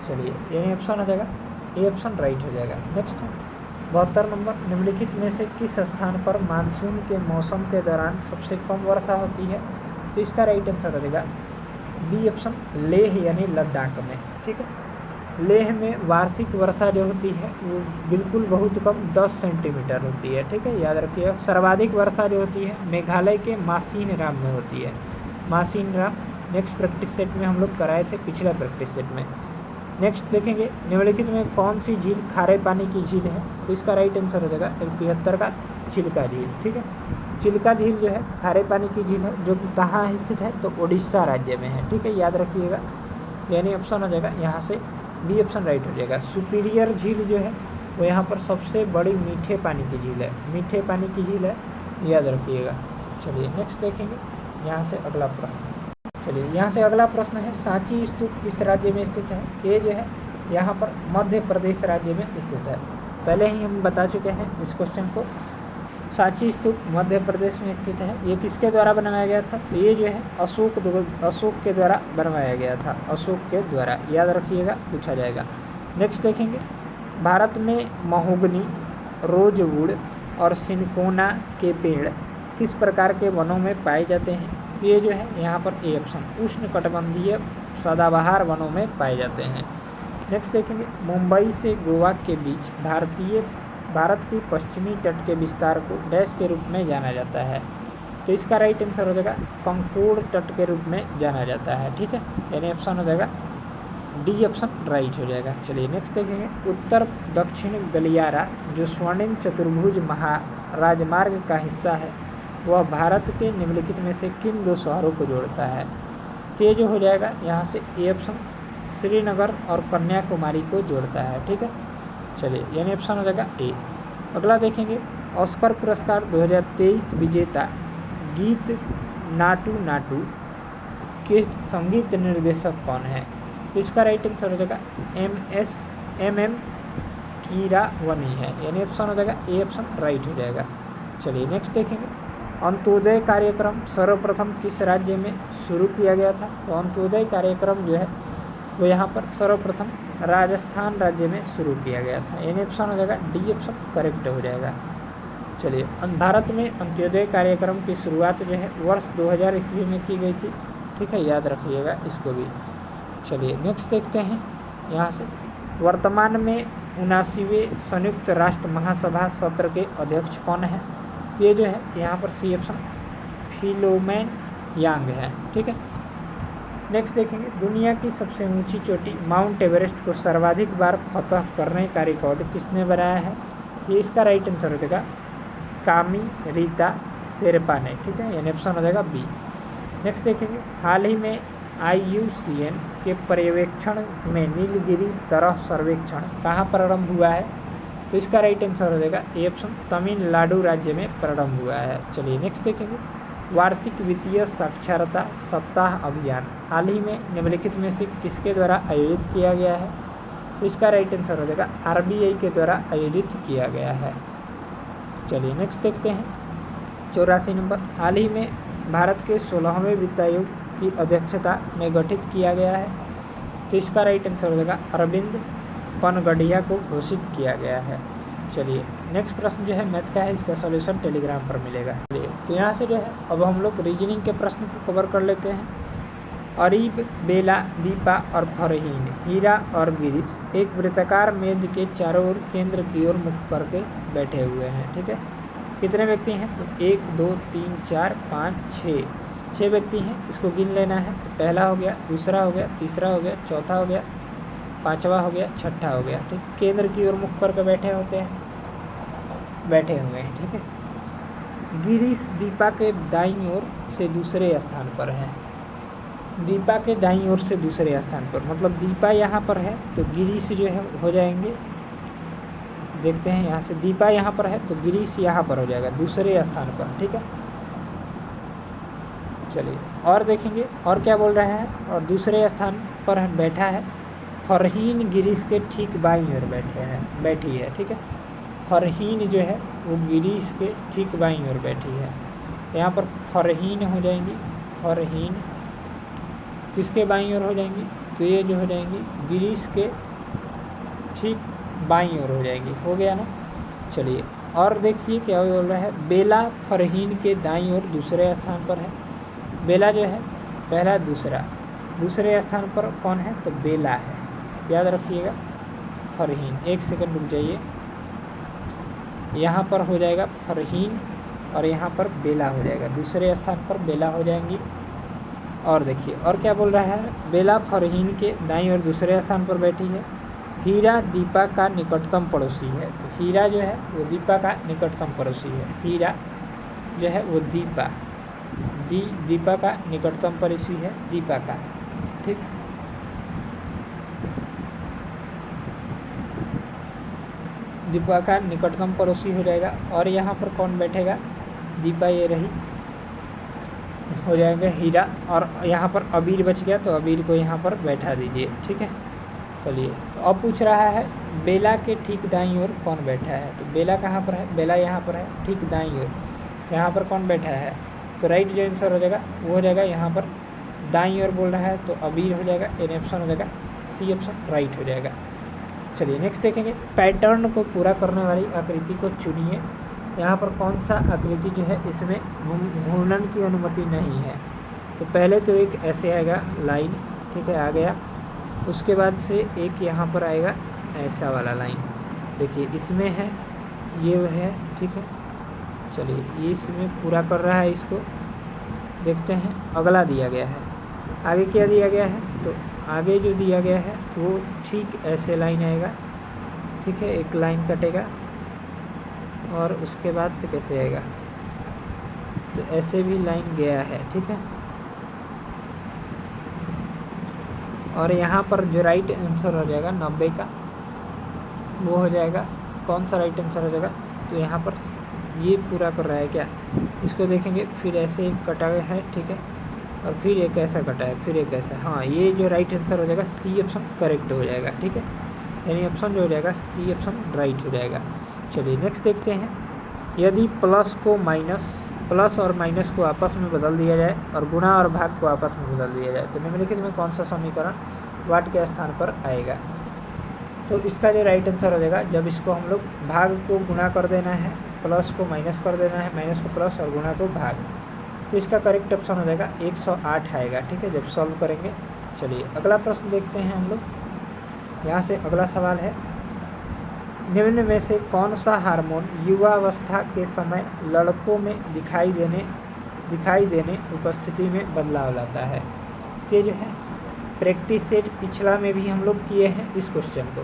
चलिए यानी ऑप्शन हो जाएगा ए ऑप्शन राइट हो जाएगा। नेक्स्ट है 72 नंबर, निम्नलिखित में से किस स्थान पर मानसून के मौसम के दौरान सबसे कम वर्षा होती है, तो इसका राइट आंसर हो जाएगा बी ऑप्शन, लेह यानी लद्दाख में, ठीक है। लेह में वार्षिक वर्षा जो होती है वो बिल्कुल बहुत कम 10 सेंटीमीटर होती है, ठीक है, याद रखिएगा। सर्वाधिक वर्षा जो होती है मेघालय के मासिन राम में होती है, मासिन राम। नेक्स्ट प्रैक्टिस सेट में हम लोग कराए थे, पिछला प्रैक्टिस सेट में। नेक्स्ट देखेंगे, निम्नलिखित में कौन सी झील खारे पानी की झील है, तो इसका राइट आंसर हो जाएगा 73 का चिल्का झील, ठीक है। चिल्का झील जो है खारे पानी की झील है, जो कि कहाँ स्थित है, तो उड़ीसा राज्य में है, ठीक है, याद रखिएगा, यानी ऑप्शन हो जाएगा यहाँ से बी ऑप्शन राइट हो जाएगा। सुपीरियर झील जो है वो यहाँ पर सबसे बड़ी मीठे पानी की झील है, मीठे पानी की झील है, याद रखिएगा। चलिए नेक्स्ट देखेंगे यहाँ से अगला प्रश्न। चलिए यहाँ से अगला प्रश्न है, सांची स्तूप किस राज्य में स्थित है, ये जो है यहाँ पर मध्य प्रदेश राज्य में स्थित है। पहले ही हम बता चुके हैं इस क्वेश्चन को। सांची स्तूप मध्य प्रदेश में स्थित है। ये किसके द्वारा बनवाया गया था, तो ये जो है अशोक के द्वारा बनवाया गया था, अशोक के द्वारा, याद रखिएगा, पूछा जाएगा। नेक्स्ट देखेंगे, भारत में महोगनी, रोजवुड और सिनकोना के पेड़ किस प्रकार के वनों में पाए जाते हैं, ये जो है यहाँ पर ए ऑप्शन, उष्णकटिबंधीय सदाबहार वनों में पाए जाते हैं। नेक्स्ट देखेंगे, मुंबई से गोवा के बीच भारत की पश्चिमी तट के विस्तार को डैश के रूप में जाना जाता है, तो इसका राइट आंसर हो जाएगा पंकोड़ तट के रूप में जाना जाता है, ठीक है, यानी ऑप्शन हो जाएगा डी ऑप्शन राइट हो जाएगा। चलिए नेक्स्ट देखेंगे, उत्तर दक्षिण गलियारा जो स्वर्णिम चतुर्भुज महाराजमार्ग का हिस्सा है वह भारत के निम्नलिखित में से किन 2 शहरों को जोड़ता है, तो ये जो हो जाएगा यहाँ से ए ऑप्शन, श्रीनगर और कन्याकुमारी को जोड़ता है, ठीक है। चलिए यानी ऑप्शन हो जाएगा ए। अगला देखेंगे, ऑस्कर पुरस्कार 2023 विजेता गीत नाटू नाटू के संगीत निर्देशक कौन है, तो इसका राइट आंसर हो जाएगा MM कीरावनी है, यानी ऑप्शन हो जाएगा ए ऑप्शन राइट हो जाएगा। चलिए नेक्स्ट देखेंगे, अंत्योदय कार्यक्रम सर्वप्रथम किस राज्य में शुरू किया गया था, तो अंत्योदय कार्यक्रम जो है वो यहाँ पर सर्वप्रथम राजस्थान राज्य में शुरू किया गया था, यानी ऑप्शन हो जाएगा डी ऑप्शन करेक्ट हो जाएगा। चलिए, भारत में अंत्योदय कार्यक्रम की शुरुआत जो है वर्ष 2000 ईस्वी में की गई थी, ठीक है, याद रखिएगा इसको भी। चलिए नेक्स्ट देखते हैं यहाँ से, वर्तमान में 79वें संयुक्त राष्ट्र महासभा सत्र के अध्यक्ष कौन है, ये जो है यहाँ पर सी ऑप्शन फिलोमेन यांग है, ठीक है। नेक्स्ट देखेंगे, दुनिया की सबसे ऊंची चोटी माउंट एवरेस्ट को सर्वाधिक बार फतह करने का रिकॉर्ड किसने बनाया है, ये इसका राइट आंसर हो जाएगा कामी रीता शेरपा ने, ठीक है, यानी ऑप्शन हो जाएगा बी। नेक्स्ट देखेंगे, हाल ही में IUCN के पर्यवेक्षण में नीलगिरी तरह सर्वेक्षण कहाँ प्रारंभ हुआ है, तो इसका राइट आंसर हो जाएगा ए ऑप्शन, तमिलनाडु राज्य में प्रारंभ हुआ है। चलिए नेक्स्ट देखेंगे, वार्षिक वित्तीय साक्षरता सप्ताह अभियान हाल ही में निम्नलिखित में से किसके द्वारा आयोजित किया गया है, तो इसका राइट आंसर हो जाएगा RBI के द्वारा आयोजित किया गया है। चलिए नेक्स्ट देखते हैं, 84 नंबर, हाल ही में भारत के 16वें वित्त आयोग की अध्यक्षता में गठित किया गया है, तो इसका राइट आंसर हो जाएगा अरविंद पनगडिया को घोषित किया गया है। चलिए नेक्स्ट प्रश्न जो है मैथ का है, इसका सॉल्यूशन टेलीग्राम पर मिलेगा। चलिए तो यहाँ से जो है अब हम लोग रीजनिंग के प्रश्न को कवर कर लेते हैं। अरीब, बेला, दीपा और फरहीन, हीरा और गिरीश एक वृत्ताकार मेज के चारों ओर केंद्र की ओर मुख करके बैठे हुए हैं। ठीक है, कितने व्यक्ति हैं? तो 1 2 3 4 5 6 व्यक्ति हैं। इसको गिन लेना है। तो पहला हो गया, दूसरा हो गया, तीसरा हो गया, चौथा हो गया, पांचवा हो गया, छठा हो गया। ठीक, केंद्र की ओर मुख करके बैठे हुए हैं। ठीक है, गिरीश दीपा के दाईं ओर से दूसरे स्थान पर है। दीपा के दाईं ओर से दूसरे स्थान पर, मतलब दीपा यहाँ पर है तो गिरीश जो है हो जाएंगे। देखते हैं यहाँ से, दीपा यहाँ पर है तो गिरीश यहाँ पर हो जाएगा दूसरे स्थान पर। ठीक है, चलिए और देखेंगे और क्या बोल रहा है। और दूसरे स्थान पर बैठा है फरहीन, गिरीश के ठीक बाईं ओर बैठी है। ठीक है, फरहीन जो है वो गिरीश के ठीक बाईं ओर बैठी है। यहाँ पर फरहीन हो जाएंगी, फरहीन किसके बाईं ओर हो जाएंगी? तो ये जो हो जाएंगी गिरीश के ठीक बाईं ओर हो जाएंगी। हो गया ना। चलिए और देखिए क्या बोल रहा है। बेला फरहीन के दाईं ओर दूसरे स्थान पर है। बेला जो है पहला, दूसरे स्थान पर कौन है? तो बेला है, याद रखिएगा। फरहीन, एक सेकंड रुक जाइए। यहाँ पर हो जाएगा फरहीन और यहाँ पर बेला हो जाएगा, दूसरे स्थान पर बेला हो जाएंगी। और देखिए और क्या बोल रहा है। बेला फरहीन के दाईं ओर दूसरे स्थान पर बैठी है। हीरा दीपा का निकटतम पड़ोसी है। तो हीरा जो है वो दीपा का निकटतम पड़ोसी है। हीरा जो है वो दीपा का निकटतम पड़ोसी है, दीपा का। ठीक, दीपा का निकटतम पड़ोसी हो जाएगा। और यहाँ पर कौन बैठेगा? दीपा ये रही, हो जाएगा हीरा। और यहाँ पर अबीर बच गया तो अबीर को यहाँ पर बैठा दीजिए। ठीक है, चलिए तो अब पूछ रहा है बेला के ठीक दाईं ओर कौन बैठा है। तो बेला कहाँ पर है? बेला यहाँ पर है, ठीक दाईं ओर। यहाँ पर कौन बैठा है? तो राइट जो आंसर हो जाएगा वो हो जाएगा यहाँ पर दाईं ओर बोल रहा है तो अबीर हो जाएगा, एन ऑप्शन हो जाएगा, सी ऑप्शन राइट हो जाएगा। चलिए नेक्स्ट देखेंगे। पैटर्न को पूरा करने वाली आकृति को चुनिए। यहाँ पर कौन सा आकृति जो है इसमें घूर्णन की अनुमति नहीं है। तो पहले तो एक ऐसे आएगा लाइन, ठीक है, आ गया। उसके बाद से एक यहाँ पर आएगा ऐसा वाला लाइन, देखिए इसमें है, ये है। ठीक है, चलिए ये इसमें पूरा कर रहा है। इसको देखते हैं। अगला दिया गया है, आगे क्या दिया गया है? तो आगे जो दिया गया है वो ठीक ऐसे लाइन आएगा। ठीक है, एक लाइन कटेगा और उसके बाद से कैसे आएगा? तो ऐसे भी लाइन गया है। ठीक है, और यहाँ पर जो राइट आंसर हो जाएगा 90 का, वो हो जाएगा कौन सा राइट आंसर हो जाएगा? तो यहाँ पर ये पूरा कर रहा है क्या? इसको देखेंगे। फिर ऐसे एक कटा है, ठीक है, और फिर एक ऐसा कटा है, फिर एक ऐसा। हाँ, ये जो राइट आंसर हो जाएगा सी ऑप्शन करेक्ट हो जाएगा। ठीक है, यानी ऑप्शन जो हो जाएगा सी ऑप्शन राइट हो जाएगा। चलिए नेक्स्ट देखते हैं। यदि प्लस और माइनस को आपस में बदल दिया जाए और गुणा और भाग को आपस में बदल दिया जाए तो निम्नलिखित में कौन सा समीकरण वाट के स्थान पर आएगा? तो इसका जो राइट आंसर हो जाएगा, जब इसको हम लोग भाग को गुणा कर देना है, प्लस को माइनस कर देना है, माइनस को प्लस और गुणा को भाग, तो इसका करेक्ट ऑप्शन हो जाएगा 108 आएगा। ठीक है, जब सॉल्व करेंगे। चलिए अगला प्रश्न देखते हैं हम लोग। यहाँ से अगला सवाल है, निम्न में से कौन सा हार्मोन युवावस्था के समय लड़कों में दिखाई देने उपस्थिति में बदलाव लाता है? ये जो है प्रैक्टिस सेट पिछला में भी हम लोग किए हैं इस क्वेश्चन को।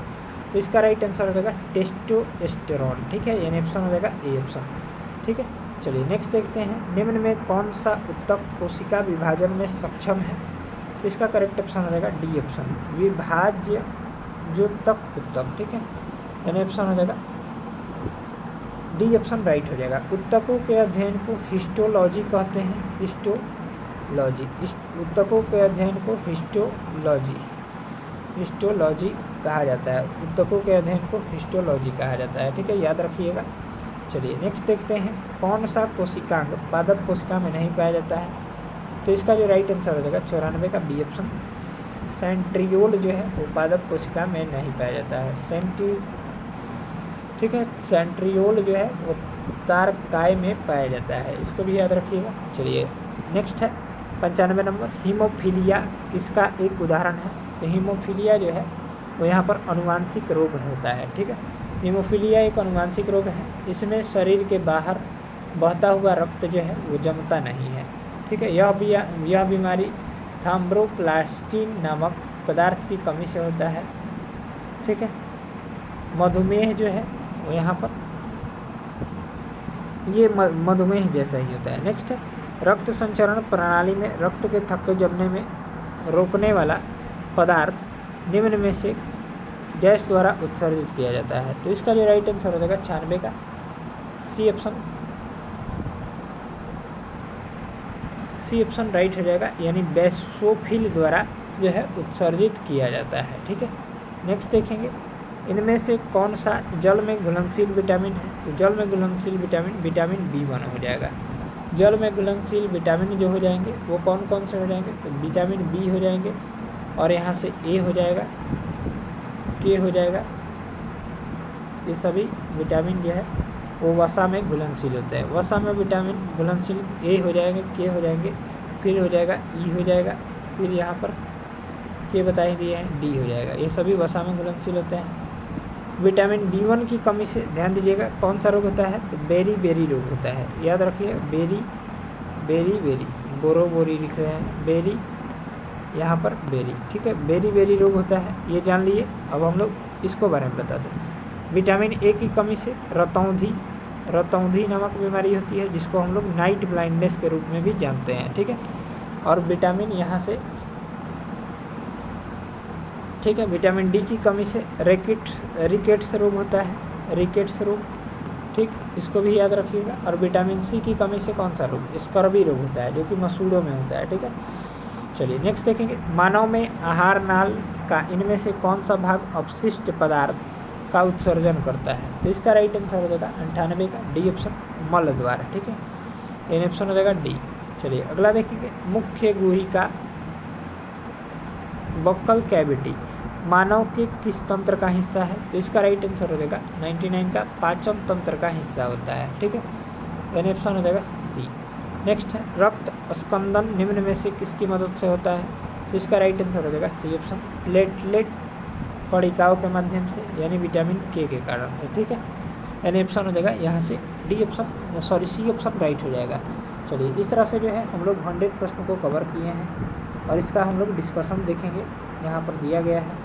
तो इसका राइट आंसर हो जाएगा टेस्टोस्टेरोन। ठीक है, यानी ऑप्शन हो जाएगा ए ऑप्शन। ठीक है, चलिए नेक्स्ट देखते हैं। निम्न में कौन सा ऊतक कोशिका विभाजन में सक्षम है? तो इसका करेक्ट ऑप्शन हो जाएगा डी ऑप्शन, विभाज्य जो तक ऊतक। ठीक है, यानी ऑप्शन हो जाएगा डी ऑप्शन राइट हो जाएगा। ऊतकों के अध्ययन को हिस्टोलॉजी कहते हैं। हिस्टोलॉजी, ऊतकों के अध्ययन को हिस्टोलॉजी कहा जाता है। ऊतकों के अध्ययन को हिस्टोलॉजी कहा जाता है। ठीक है, याद रखिएगा। चलिए नेक्स्ट देखते हैं। कौन सा कोशिकांग पादप कोशिका में नहीं पाया जाता है? तो इसका जो राइट आंसर हो जाएगा 94 का बी ऑप्शन, सेंट्रियोल जो है वो पादप कोशिका में नहीं पाया जाता है। ठीक है, सेंट्रियोल जो है वो तारकाय में पाया जाता है। इसको भी याद रखिएगा। चलिए नेक्स्ट है, 95 नंबर, हीमोफीलिया किसका एक उदाहरण है? तो हीमोफीलिया जो है वो यहाँ पर अनुवांशिक रोग होता है। ठीक है, हीमोफीलिया एक अनुवांशिक रोग है। इसमें शरीर के बाहर बहता हुआ रक्त जो है वो जमता नहीं है। ठीक है, यह बीमारी थ्रोम्बोप्लास्टिन नामक पदार्थ की कमी से होता है। ठीक है, मधुमेह जो है वो यहाँ पर ये मधुमेह जैसा ही होता है। नेक्स्ट है, रक्त संचरण प्रणाली में रक्त के थक्के जमने में रोकने वाला पदार्थ निम्न में से गैस द्वारा उत्सर्जित किया जाता है। तो इसका जो राइट आंसर हो जाएगा 96 का सी ऑप्शन राइट हो जाएगा, यानी बेसोफिल द्वारा जो है उत्सर्जित किया जाता है। ठीक है, नेक्स्ट देखेंगे, इनमें से कौन सा जल में घुलनशील विटामिन है? तो जल में घुलनशील विटामिन B1 हो जाएगा। जल में घुलनशील विटामिन जो हो जाएंगे वो कौन कौन से हो जाएंगे? तो विटामिन B हो जाएंगे, और यहाँ से A हो जाएगा, K हो जाएगा। ये सभी विटामिन जो है वो वसा में घुलनशील होते हैं। वसा में विटामिन घुलनशील A हो जाएंगे, K हो जाएंगे, फिर हो जाएगा E हो जाएगा, फिर यहाँ पर K बता ही दिए हैं D हो जाएगा। ये सभी वसा में घुलनशील होते हैं। विटामिन B1 की कमी से ध्यान दीजिएगा कौन सा रोग होता है? तो बेरी रोग होता है। याद रखिए, बेरी बोरी लिख रहे हैं, बेरी यहाँ पर बेरी। ठीक है, बेरी रोग होता है, ये जान लिए। अब हम लोग इसको बारे में बता दें। विटामिन A की कमी से रतौंधी नामक बीमारी होती है, जिसको हम लोग नाइट ब्लाइंडनेस के रूप में भी जानते हैं। ठीक है, और विटामिन यहाँ से ठीक है, विटामिन D की कमी से रिकेट्स रोग होता है, रिकेट्स रोग। ठीक, इसको भी याद रखिएगा। और विटामिन C की कमी से कौन सा रोग? स्कर्वी रोग होता है, जो कि मसूड़ों में होता है। ठीक है, चलिए नेक्स्ट देखेंगे, मानव में आहार नाल का इनमें से कौन सा भाग अपशिष्ट पदार्थ का उत्सर्जन करता है? तो इसका राइट आंसर हो जाएगा 98 का D ऑप्शन, मल द्वारा। ठीक है, एन ऑप्शन हो जाएगा D। चलिए अगला देखेंगे, मुख्य गुहिका बक्कल कैविटी मानव के किस तंत्र का हिस्सा है? तो इसका राइट आंसर हो जाएगा 99 का पाचन तंत्र का हिस्सा होता है। ठीक है, एन ऑप्शन हो जाएगा C। नेक्स्ट है, रक्त स्कंदन निम्न में से किसकी मदद से होता है? तो इसका राइट आंसर हो जाएगा C ऑप्शन, प्लेटलेट कणिकाओं के माध्यम से, यानी विटामिन K के कारण से। ठीक है, एन ऑप्शन हो जाएगा यहाँ से C ऑप्शन राइट हो जाएगा। चलिए इस तरह से जो है हम लोग 100 प्रश्न को कवर किए हैं, और इसका हम लोग डिस्कशन देखेंगे, यहाँ पर दिया गया है।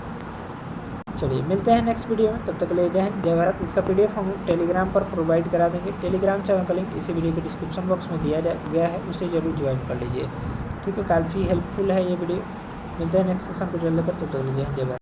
चलिए मिलते हैं नेक्स्ट वीडियो में, तब तक ले जय हिंद जय भारत। इसका PDF हम टेलीग्राम पर प्रोवाइड करा देंगे। टेलीग्राम चैनल का लिंक इसी वीडियो के डिस्क्रिप्शन बॉक्स में दिया गया है, उसे ज़रूर ज्वाइन कर लीजिए। ठीक है, काफ़ी हेल्पफुल है ये वीडियो। मिलते हैं नेक्स्ट सेशन को जल्द कर, तब तक ले जय हिंद जय भारत।